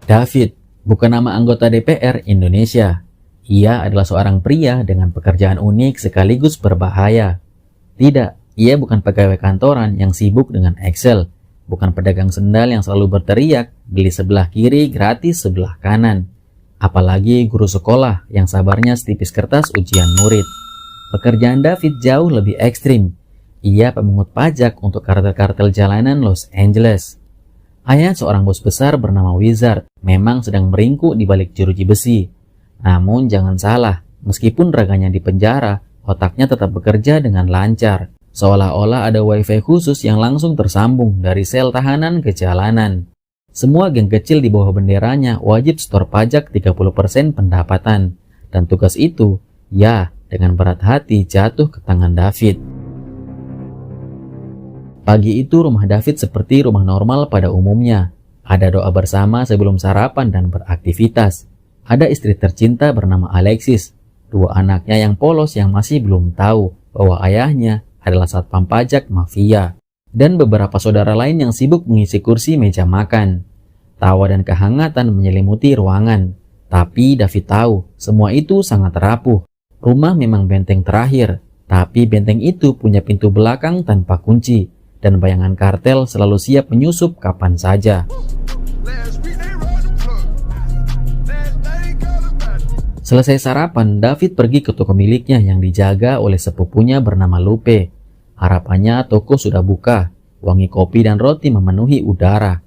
David bukan nama anggota DPR Indonesia. Ia adalah seorang pria dengan pekerjaan unik sekaligus berbahaya. Tidak, ia bukan pegawai kantoran yang sibuk dengan Excel. Bukan pedagang sendal yang selalu berteriak, beli sebelah kiri gratis sebelah kanan. Apalagi guru sekolah yang sabarnya setipis kertas ujian murid. Pekerjaan David jauh lebih ekstrim. Ia pemungut pajak untuk kartel-kartel jalanan Los Angeles. Ayah seorang bos besar bernama Wizard memang sedang meringkuk di balik jeruji besi. Namun jangan salah, meskipun raganya di penjara, otaknya tetap bekerja dengan lancar. Seolah-olah ada wifi khusus yang langsung tersambung dari sel tahanan ke jalanan. Semua geng kecil di bawah benderanya wajib setor pajak 30% pendapatan. Dan tugas itu, ya, dengan berat hati jatuh ke tangan David. Pagi itu rumah David seperti rumah normal pada umumnya. Ada doa bersama sebelum sarapan dan beraktivitas. Ada istri tercinta bernama Alexis, dua anaknya yang polos yang masih belum tahu bahwa ayahnya adalah satpam pajak mafia, dan beberapa saudara lain yang sibuk mengisi kursi meja makan. Tawa dan kehangatan menyelimuti ruangan. Tapi David tahu, semua itu sangat rapuh. Rumah memang benteng terakhir, tapi benteng itu punya pintu belakang tanpa kunci. Dan bayangan kartel selalu siap menyusup kapan saja. Selesai sarapan, David pergi ke toko miliknya yang dijaga oleh sepupunya bernama Lupe. Harapannya toko sudah buka, wangi kopi dan roti memenuhi udara.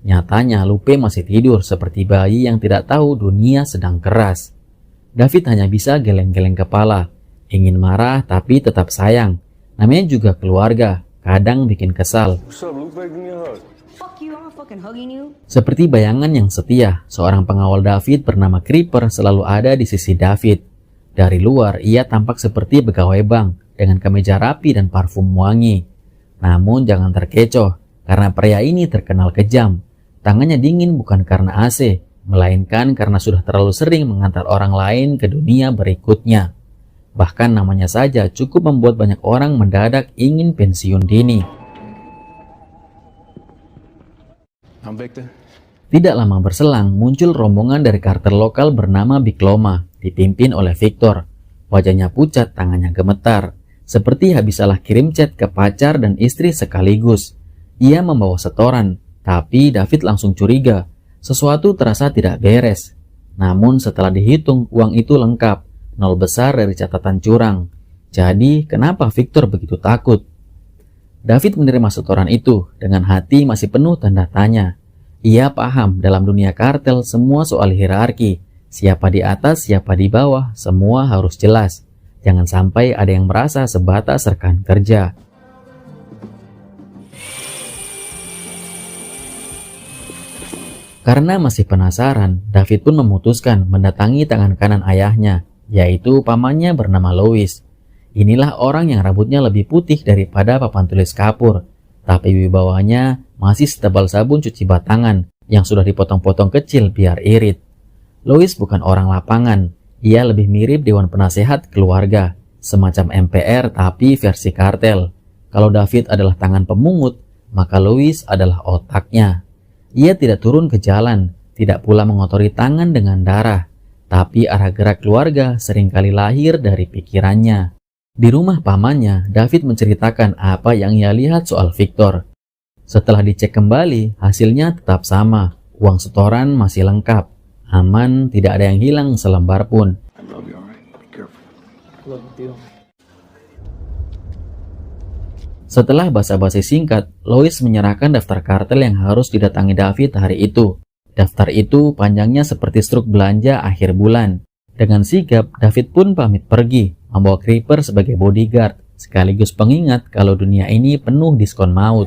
Nyatanya Lupe masih tidur seperti bayi yang tidak tahu dunia sedang keras. David hanya bisa geleng-geleng kepala, ingin marah tapi tetap sayang. Namanya juga keluarga. Kadang bikin kesal. Seperti bayangan yang setia, seorang pengawal David bernama Creeper selalu ada di sisi David. Dari luar, ia tampak seperti pegawai bank dengan kemeja rapi dan parfum wangi. Namun jangan terkecoh, karena pria ini terkenal kejam. Tangannya dingin bukan karena AC, melainkan karena sudah terlalu sering mengantar orang lain ke dunia berikutnya. Bahkan namanya saja cukup membuat banyak orang mendadak ingin pensiun dini. Tidak lama berselang, muncul rombongan dari kartel lokal bernama Big Loma, dipimpin oleh Victor. Wajahnya pucat, tangannya gemetar, seperti habis salah kirim chat ke pacar dan istri sekaligus. Ia membawa setoran, tapi David langsung curiga. Sesuatu terasa tidak beres. Namun setelah dihitung, uang itu lengkap. 0 besar dari catatan curang. Jadi, kenapa Victor begitu takut? David menerima setoran itu dengan hati masih penuh tanda tanya. Ia paham dalam dunia kartel semua soal hierarki. Siapa di atas, siapa di bawah, semua harus jelas. Jangan sampai ada yang merasa sebatas rekan kerja. Karena masih penasaran, David pun memutuskan mendatangi tangan kanan ayahnya, yaitu pamannya bernama Louis. Inilah orang yang rambutnya lebih putih daripada papan tulis kapur, tapi wibawanya masih setebal sabun cuci batangan yang sudah dipotong-potong kecil biar irit. Louis bukan orang lapangan, ia lebih mirip dewan penasehat keluarga, semacam MPR tapi versi kartel. Kalau David adalah tangan pemungut, maka Louis adalah otaknya. Ia tidak turun ke jalan, tidak pula mengotori tangan dengan darah. Tapi arah gerak keluarga seringkali lahir dari pikirannya. Di rumah pamannya, David menceritakan apa yang ia lihat soal Victor. Setelah dicek kembali, hasilnya tetap sama. Uang setoran masih lengkap. Aman, tidak ada yang hilang selembar pun. Setelah basa-basi singkat, Louis menyerahkan daftar kartel yang harus didatangi David hari itu. Daftar itu panjangnya seperti struk belanja akhir bulan. Dengan sigap, David pun pamit pergi, membawa Creeper sebagai bodyguard, sekaligus pengingat kalau dunia ini penuh diskon maut.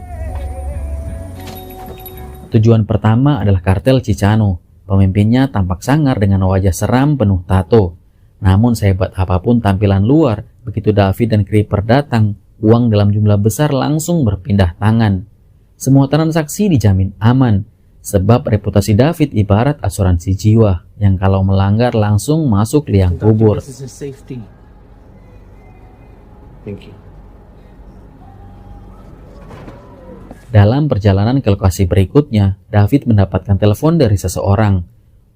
Tujuan pertama adalah kartel Chicano. Pemimpinnya tampak sangar dengan wajah seram penuh tato. Namun sehebat apapun tampilan luar, begitu David dan Creeper datang, uang dalam jumlah besar langsung berpindah tangan. Semua transaksi dijamin aman. Sebab reputasi David ibarat asuransi jiwa yang kalau melanggar langsung masuk liang kubur. Dalam perjalanan ke lokasi berikutnya, David mendapatkan telepon dari seseorang.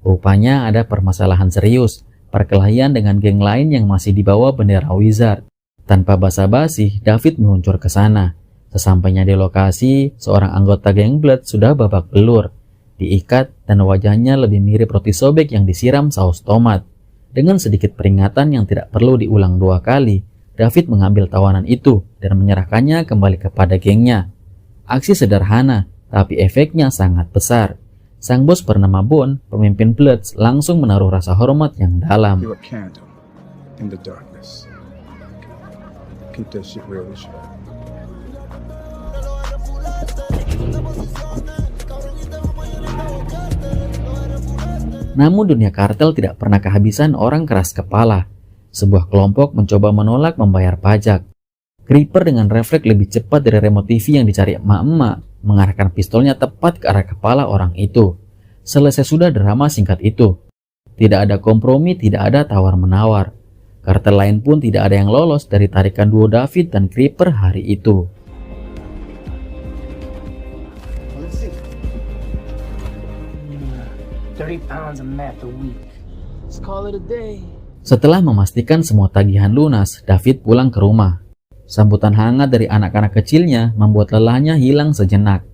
Rupanya ada permasalahan serius, perkelahian dengan geng lain yang masih dibawa bendera Wizard. Tanpa basa-basi, David meluncur ke sana. Sesampainya di lokasi, seorang anggota geng Blood sudah babak belur, diikat dan wajahnya lebih mirip roti sobek yang disiram saus tomat. Dengan sedikit peringatan yang tidak perlu diulang 2 kali, David mengambil tawanan itu dan menyerahkannya kembali kepada gengnya. Aksi sederhana, tapi efeknya sangat besar. Sang bos bernama Bone, pemimpin Bloods, langsung menaruh rasa hormat yang dalam. Namun dunia kartel tidak pernah kehabisan orang keras kepala. Sebuah kelompok mencoba menolak membayar pajak. Creeper dengan refleks lebih cepat dari remote TV yang dicari emak-emak, mengarahkan pistolnya tepat ke arah kepala orang itu. Selesai sudah drama singkat itu. Tidak ada kompromi, tidak ada tawar-menawar. Kartel lain pun tidak ada yang lolos dari tarikan duo David dan Creeper hari itu. Setelah memastikan semua tagihan lunas, David pulang ke rumah. Sambutan hangat dari anak-anak kecilnya membuat lelahnya hilang sejenak.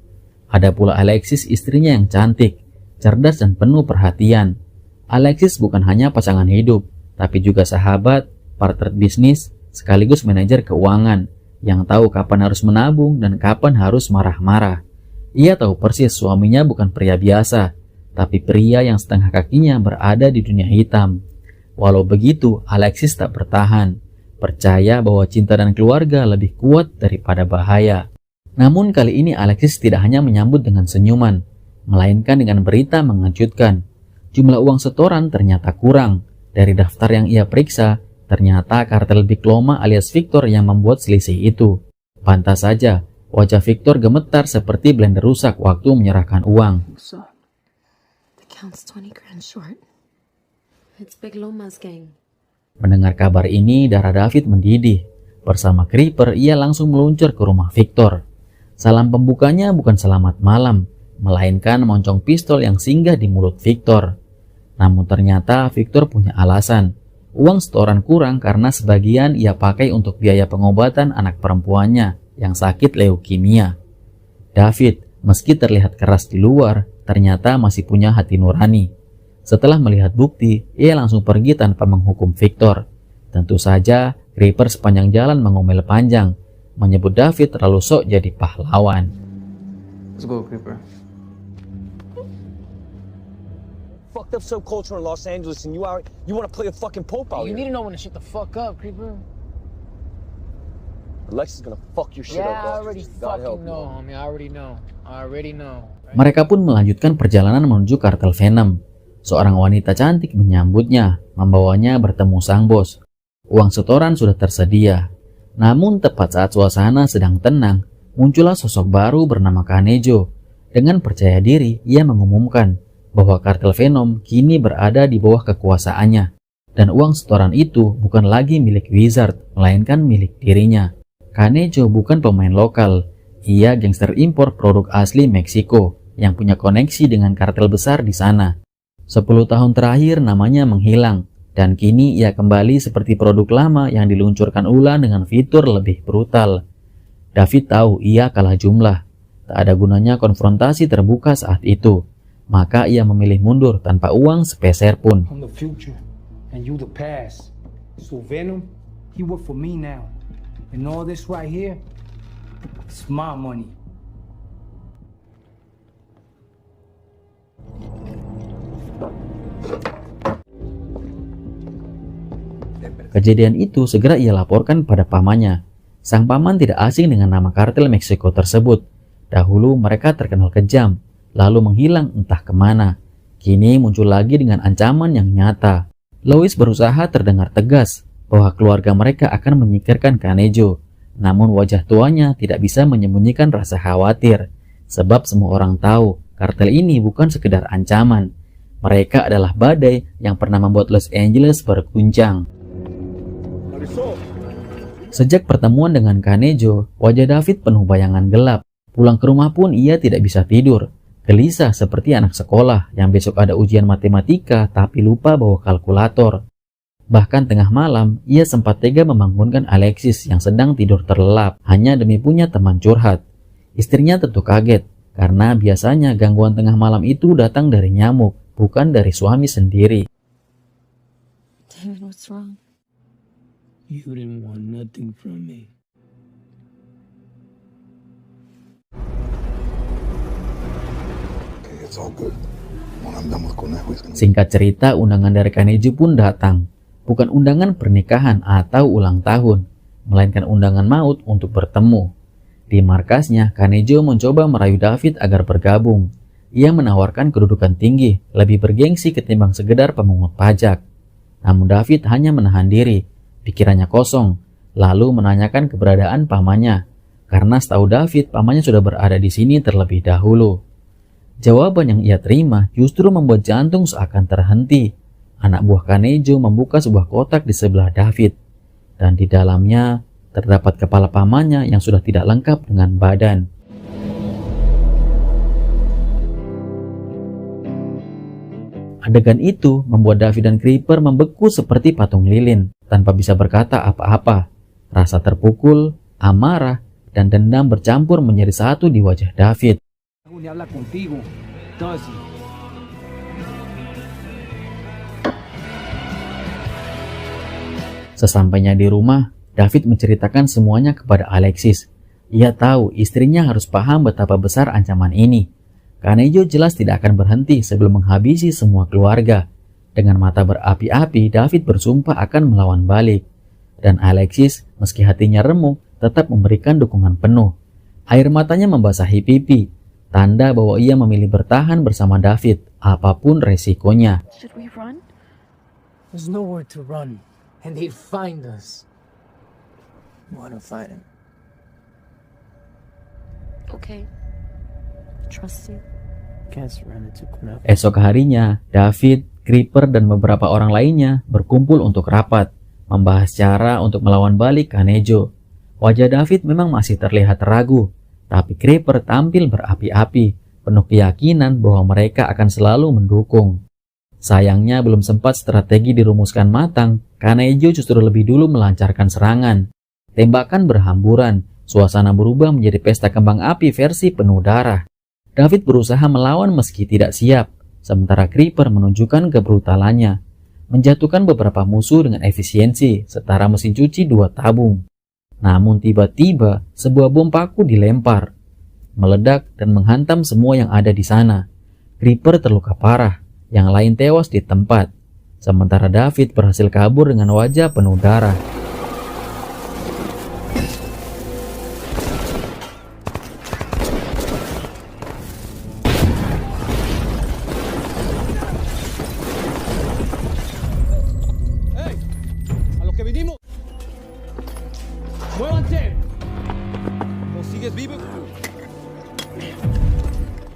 Ada pula Alexis, istrinya yang cantik, cerdas dan penuh perhatian. Alexis bukan hanya pasangan hidup, tapi juga sahabat, partner bisnis, sekaligus manajer keuangan yang tahu kapan harus menabung dan kapan harus marah-marah. Ia tahu persis suaminya bukan pria biasa, tapi pria yang setengah kakinya berada di dunia hitam. Walau begitu, Alexis tak bertahan. Percaya bahwa cinta dan keluarga lebih kuat daripada bahaya. Namun kali ini Alexis tidak hanya menyambut dengan senyuman, melainkan dengan berita mengejutkan. Jumlah uang setoran ternyata kurang. Dari daftar yang ia periksa, ternyata kartel Big Loma alias Victor yang membuat selisih itu. Pantas saja, wajah Victor gemetar seperti blender rusak waktu menyerahkan uang. Mendengar kabar ini, darah David mendidih. Bersama Creeper, ia langsung meluncur ke rumah Victor. Salam pembukanya bukan selamat malam, melainkan moncong pistol yang singgah di mulut Victor. Namun ternyata Victor punya alasan. Uang setoran kurang karena sebagian ia pakai untuk biaya pengobatan anak perempuannya yang sakit leukemia. David, meski terlihat keras di luar, ternyata masih punya hati nurani. Setelah melihat bukti, ia langsung pergi tanpa menghukum Victor. Tentu saja, Creeper sepanjang jalan mengomel panjang, menyebut David terlalu sok jadi pahlawan. Let's go, Creeper. Fucked up subculture in Los Angeles and you want to play a fucking pope out here. You need to know when to shut the fuck up, Creeper. Alexis is gonna fuck your shit up. Yeah, I already fucking know, homie. I already know. Mereka pun melanjutkan perjalanan menuju kartel Venom. Seorang wanita cantik menyambutnya, membawanya bertemu sang bos. Uang setoran sudah tersedia. Namun tepat saat suasana sedang tenang, muncullah sosok baru bernama Kanejo. Dengan percaya diri, ia mengumumkan bahwa kartel Venom kini berada di bawah kekuasaannya. Dan uang setoran itu bukan lagi milik Wizard, melainkan milik dirinya. Kanejo bukan pemain lokal. Ia gangster impor produk asli Meksiko yang punya koneksi dengan kartel besar di sana. 10 tahun terakhir namanya menghilang, dan kini ia kembali seperti produk lama yang diluncurkan ulang dengan fitur lebih brutal. David tahu ia kalah jumlah. Tak ada gunanya konfrontasi terbuka saat itu. Maka ia memilih mundur tanpa uang sepeser pun. I'm the future, and you the past. So Venom, he work for me now. And all this right here, it's my money. Kejadian itu segera ia laporkan pada pamannya. Sang paman tidak asing dengan nama kartel Meksiko tersebut. Dahulu mereka terkenal kejam, lalu menghilang entah kemana. Kini muncul lagi dengan ancaman yang nyata. Lois berusaha terdengar tegas bahwa keluarga mereka akan menyingkirkan Kanejo. Namun wajah tuanya tidak bisa menyembunyikan rasa khawatir. Sebab semua orang tahu kartel ini bukan sekedar ancaman. Mereka adalah badai yang pernah membuat Los Angeles berguncang. Sejak pertemuan dengan Kanejo, wajah David penuh bayangan gelap. Pulang ke rumah pun ia tidak bisa tidur. Gelisah seperti anak sekolah yang besok ada ujian matematika tapi lupa bawa kalkulator. Bahkan tengah malam, ia sempat tega membangunkan Alexis yang sedang tidur terlelap hanya demi punya teman curhat. Istrinya tentu kaget, karena biasanya gangguan tengah malam itu datang dari nyamuk, bukan dari suami sendiri. David, what's wrong? You didn't want nothing from me. Okay, it's all good. When I'm done with Conejo, he's gonna... Singkat cerita, undangan dari Kanejo pun datang. Bukan undangan pernikahan atau ulang tahun, melainkan undangan maut untuk bertemu. Di markasnya, Kanejo mencoba merayu David agar bergabung. Ia menawarkan kedudukan tinggi, lebih bergengsi ketimbang sekedar pemungut pajak. Namun David hanya menahan diri, pikirannya kosong, lalu menanyakan keberadaan pamannya. Karena setahu David, pamannya sudah berada di sini terlebih dahulu. Jawaban yang ia terima justru membuat jantung seakan terhenti. Anak buah Kanejo membuka sebuah kotak di sebelah David, dan di dalamnya terdapat kepala pamannya yang sudah tidak lengkap dengan badan. Adegan itu membuat David dan Creeper membeku seperti patung lilin, tanpa bisa berkata apa-apa. Rasa terpukul, amarah, dan dendam bercampur menjadi satu di wajah David. Sesampainya di rumah, David menceritakan semuanya kepada Alexis. Ia tahu istrinya harus paham betapa besar ancaman ini. Kanejo jelas tidak akan berhenti sebelum menghabisi semua keluarga. Dengan mata berapi-api, David bersumpah akan melawan balik. Dan Alexis, meski hatinya remuk, tetap memberikan dukungan penuh. Air matanya membasahi pipi, tanda bahwa ia memilih bertahan bersama David, apapun resikonya. Should we run? There's nowhere to run, and they'd find us. You wanna fight him? Okay. Trust you. Can't surrender to Conejo. Esok harinya, David, Creeper, dan beberapa orang lainnya berkumpul untuk rapat, membahas cara untuk melawan balik Kanejo. Wajah David memang masih terlihat ragu, tapi Creeper tampil berapi-api, penuh keyakinan bahwa mereka akan selalu mendukung. Sayangnya belum sempat strategi dirumuskan matang, Kanejo justru lebih dulu melancarkan serangan. Tembakan berhamburan, suasana berubah menjadi pesta kembang api versi penuh darah. David berusaha melawan meski tidak siap, sementara Creeper menunjukkan kebrutalannya, menjatuhkan beberapa musuh dengan efisiensi setara mesin cuci 2 tabung. Namun tiba-tiba sebuah bom paku dilempar, meledak dan menghantam semua yang ada di sana. Creeper terluka parah, yang lain tewas di tempat, sementara David berhasil kabur dengan wajah penuh darah.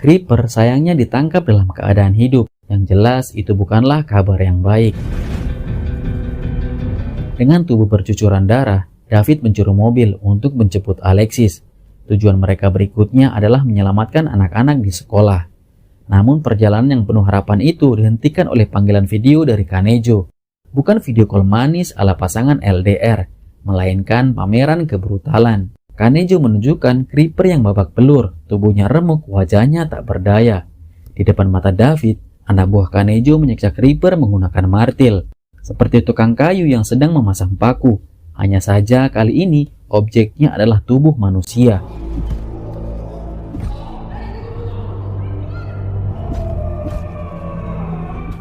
Creeper sayangnya ditangkap dalam keadaan hidup, yang jelas itu bukanlah kabar yang baik. Dengan tubuh bercucuran darah, David mencuri mobil untuk menjemput Alexis. Tujuan mereka berikutnya adalah menyelamatkan anak-anak di sekolah. Namun perjalanan yang penuh harapan itu dihentikan oleh panggilan video dari Kanejo. Bukan video call manis ala pasangan LDR, melainkan pameran kebrutalan. Kanejo menunjukkan Creeper yang babak belur, tubuhnya remuk, wajahnya tak berdaya. Di depan mata David, anak buah Kanejo menyiksa Creeper menggunakan martil, seperti tukang kayu yang sedang memasang paku. Hanya saja kali ini objeknya adalah tubuh manusia.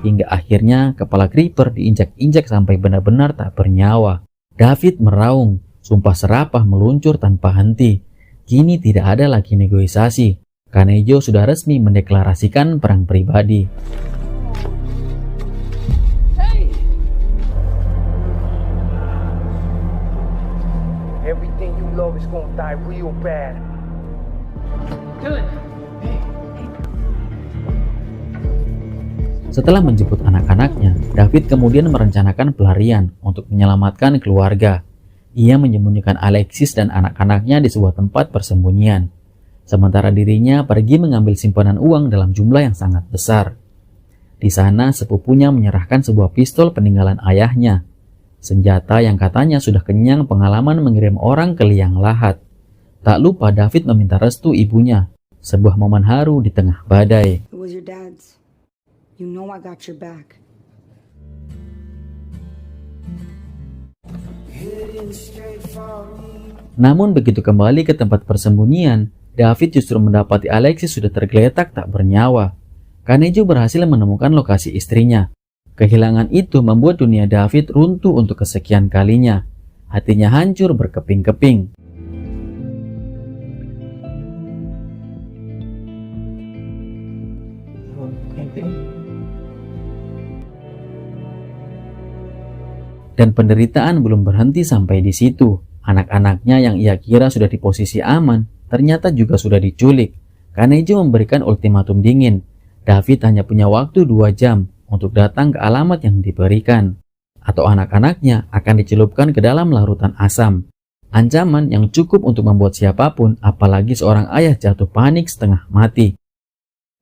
Hingga akhirnya kepala Creeper diinjak-injak sampai benar-benar tak bernyawa. David meraung. Sumpah serapah meluncur tanpa henti. Kini tidak ada lagi negosiasi. Kanejo sudah resmi mendeklarasikan perang pribadi. Hey! Everything you love is gonna die real bad. Dylan! Hey. Setelah menjemput anak-anaknya, David kemudian merencanakan pelarian untuk menyelamatkan keluarga. Ia menyembunyikan Alexis dan anak-anaknya di sebuah tempat persembunyian. Sementara dirinya pergi mengambil simpanan uang dalam jumlah yang sangat besar. Di sana sepupunya menyerahkan sebuah pistol peninggalan ayahnya. Senjata yang katanya sudah kenyang pengalaman mengirim orang ke liang lahat. Tak lupa David meminta restu ibunya. Sebuah momen haru di tengah badai. It was your dad's. You know I got your back. Namun begitu kembali ke tempat persembunyian, David justru mendapati Alexis sudah tergeletak tak bernyawa. Kanejo berhasil menemukan lokasi istrinya. Kehilangan itu membuat dunia David runtuh untuk kesekian kalinya. Hatinya hancur berkeping-keping. Dan penderitaan belum berhenti sampai di situ. Anak-anaknya yang ia kira sudah di posisi aman, ternyata juga sudah diculik. Kanejo memberikan ultimatum dingin. David hanya punya waktu 2 jam untuk datang ke alamat yang diberikan, atau anak-anaknya akan dicelupkan ke dalam larutan asam. Ancaman yang cukup untuk membuat siapapun, apalagi seorang ayah, jatuh panik setengah mati.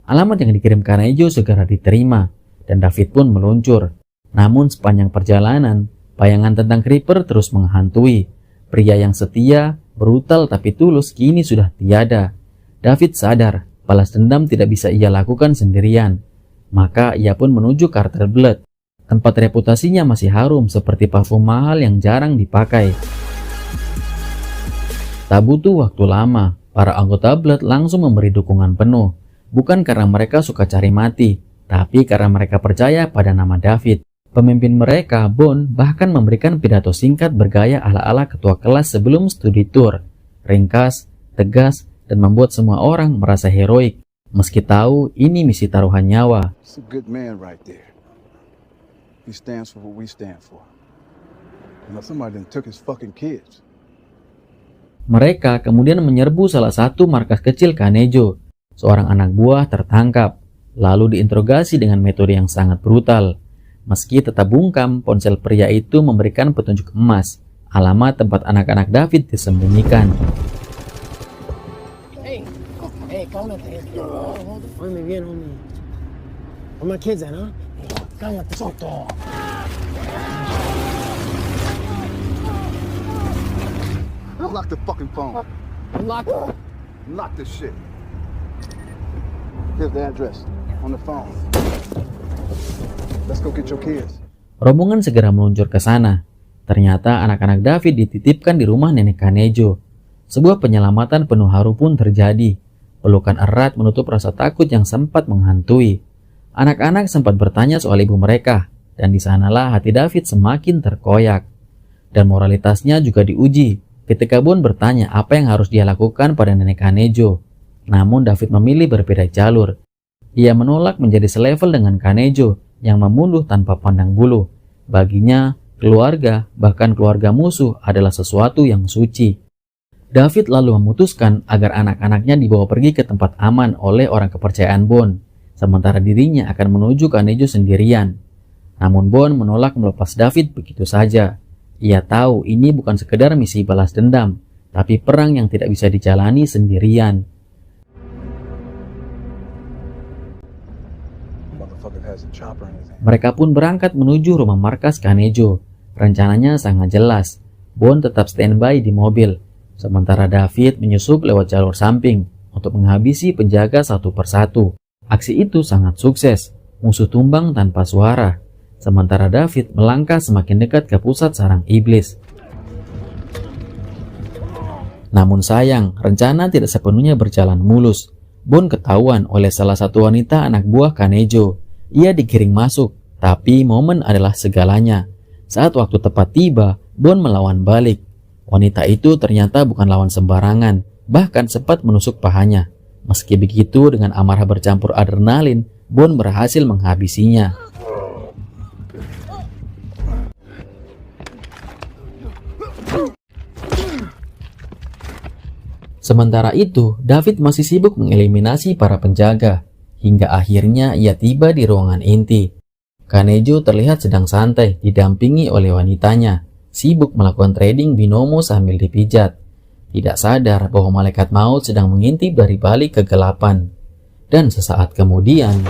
Alamat yang dikirim Kanejo segera diterima, dan David pun meluncur. Namun sepanjang perjalanan, bayangan tentang Creeper terus menghantui. Pria yang setia, brutal tapi tulus kini sudah tiada. David sadar, balas dendam tidak bisa ia lakukan sendirian. Maka ia pun menuju Carter Blood. Tempat reputasinya masih harum seperti parfum mahal yang jarang dipakai. Tak butuh waktu lama, para anggota Blood langsung memberi dukungan penuh. Bukan karena mereka suka cari mati, tapi karena mereka percaya pada nama David. Pemimpin mereka, Bone, bahkan memberikan pidato singkat bergaya ala-ala ketua kelas sebelum studi tour. Ringkas, tegas, dan membuat semua orang merasa heroik, meski tahu ini misi taruhan nyawa. It's a good man right there. He stands for what we stand for. You know, somebody done took his fucking kids. Mereka kemudian menyerbu salah satu markas kecil Kanejo. Seorang anak buah tertangkap, lalu diinterogasi dengan metode yang sangat brutal. Meski tetap bungkam, ponsel pria itu memberikan petunjuk emas, alamat tempat anak-anak David disembunyikan. Hey, cálmate. Muy bien, homie. Where my kids at, huh? Cálmate, soto. Lock the fucking phone. Unlock. Lock this shit. Here's the address on the phone. Let's go get your kids. Rombongan segera meluncur ke sana. Ternyata anak-anak David dititipkan di rumah nenek Kanejo. Sebuah penyelamatan penuh haru pun terjadi. Pelukan erat menutup rasa takut yang sempat menghantui. Anak-anak sempat bertanya soal ibu mereka, dan di sanalah hati David semakin terkoyak. Dan moralitasnya juga diuji ketika Bone bertanya apa yang harus dia lakukan pada nenek Kanejo. Namun David memilih berbeda jalur. Ia menolak menjadi selevel dengan Kanejo yang membunuh tanpa pandang bulu. Baginya, keluarga, bahkan keluarga musuh adalah sesuatu yang suci. David lalu memutuskan agar anak-anaknya dibawa pergi ke tempat aman oleh orang kepercayaan Bone, sementara dirinya akan menuju Kanejo sendirian. Namun Bone menolak melepas David begitu saja. Ia tahu ini bukan sekedar misi balas dendam, tapi perang yang tidak bisa dijalani sendirian. Mereka pun berangkat menuju rumah markas Kanejo. Rencananya sangat jelas. Bone tetap standby di mobil, sementara David menyusup lewat jalur samping untuk menghabisi penjaga satu persatu. Aksi itu sangat sukses. Musuh tumbang tanpa suara, sementara David melangkah semakin dekat ke pusat sarang iblis. Namun sayang, rencana tidak sepenuhnya berjalan mulus. Bone ketahuan oleh salah satu wanita anak buah Kanejo. Ia digiring masuk, tapi momen adalah segalanya. Saat waktu tepat tiba, Bone melawan balik. Wanita itu ternyata bukan lawan sembarangan, bahkan sempat menusuk pahanya. Meski begitu, dengan amarah bercampur adrenalin, Bone berhasil menghabisinya. Sementara itu, David masih sibuk mengeliminasi para penjaga. hingga akhirnya ia tiba di ruangan inti. Kanejo terlihat sedang santai didampingi oleh wanitanya, sibuk melakukan trading binomo sambil dipijat. Tidak sadar bahwa malaikat maut sedang mengintip dari balik kegelapan. Dan sesaat kemudian,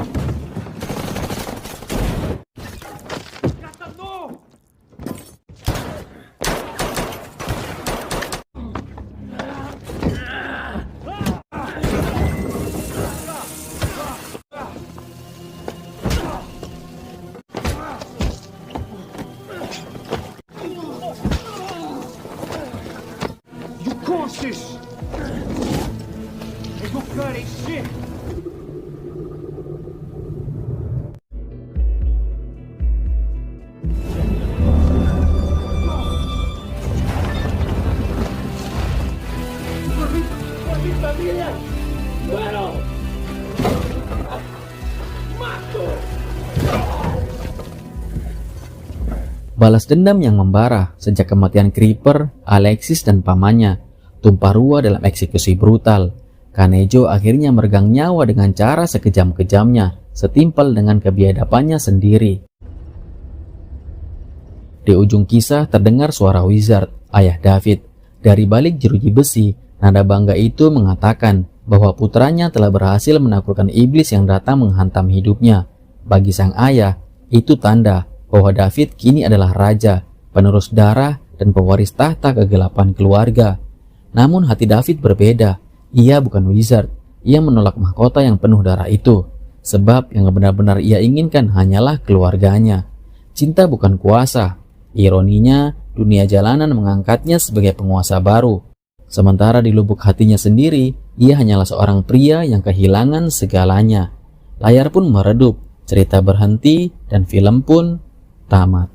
You cautious! They go cut they shit! balas dendam yang membara sejak kematian Creeper, Alexis dan pamannya tumpah ruah dalam eksekusi brutal. Kanejo akhirnya meregang nyawa dengan cara sekejam-kejamnya, setimpal dengan kebiadabannya sendiri. Di ujung kisah terdengar suara Wizard, ayah David. Dari balik jeruji besi, nada bangga itu mengatakan bahwa putranya telah berhasil menaklukkan iblis yang datang menghantam hidupnya. Bagi sang ayah, itu tanda bahwa David kini adalah raja, penerus darah, dan pewaris tahta kegelapan keluarga. Namun hati David berbeda. Ia bukan wizard. Ia menolak mahkota yang penuh darah itu. Sebab yang benar-benar ia inginkan hanyalah keluarganya. Cinta bukan kuasa. Ironinya, dunia jalanan mengangkatnya sebagai penguasa baru. Sementara di lubuk hatinya sendiri, ia hanyalah seorang pria yang kehilangan segalanya. Layar pun meredup, cerita berhenti, dan film pun tamat.